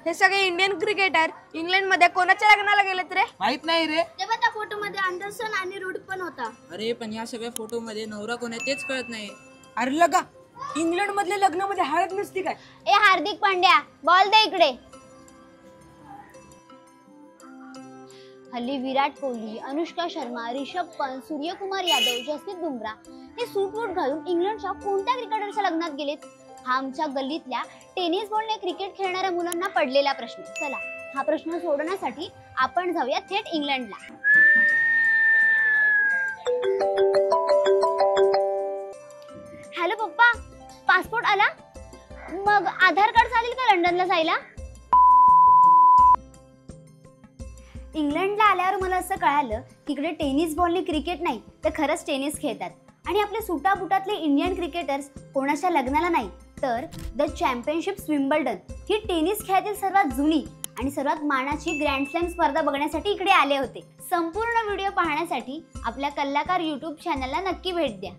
हे सगळे Indian cricketer England मध्ये कोणाच्या लग्नाला गेलेत रे? माहित नाही रे. तेव्हा त्या फोटो मध्ये अँडरसन आणि रूड पण होता. अरे पण या सगळ्या फोटो मध्ये नवरा कोण आहे तेच कळत नाही. अरे लगा इंग्लंड मधल्या लग्नामध्ये हळद नसती काय? ए हार्दिक पांड्या, बॉल दे इकडे. हल्ली विराट कोहली, अनुष्का शर्मा, ऋषभ पंत, सूर्यकुमार यादव, जसप्रीत बुमराह हे सूट बूट घालून इंग्लंडच्या कोणत्या क्रिकेटरच्या लग्नात गेलेत? हा आमच्या गल्लीतल्या टेनिस बॉलने क्रिकेट खेळणाऱ्या मुलांना पडलेला प्रश्न. चला हा प्रश्न सोडवण्यासाठी आपण जाऊया थेट इंग्लंडला. हॅलो पप्पा, पासपोर्ट आला? मग आधार कार्ड चालेल का लंडनला जायला? इंग्लंडला आल्यावर मला असं कळालं की इकडे टेनिस बॉलने क्रिकेट नाही तर खरंच टेनिस खेळतात. आणि आपले सुटाबुटातले इंडियन क्रिकेटर्स कोणाच्या लग्नाला नाही तर the championship Wimbledon he tennis खेळातील सर्वात जुनी आणि सर्वात मानाची ग्रँड स्लॅम स्पर्धा बघण्यासाठी इकडे आले होते. संपूर्ण व्हिडिओ पाहण्यासाठी आपल्या कलाकार YouTube चॅनलला नक्की भेट द्या.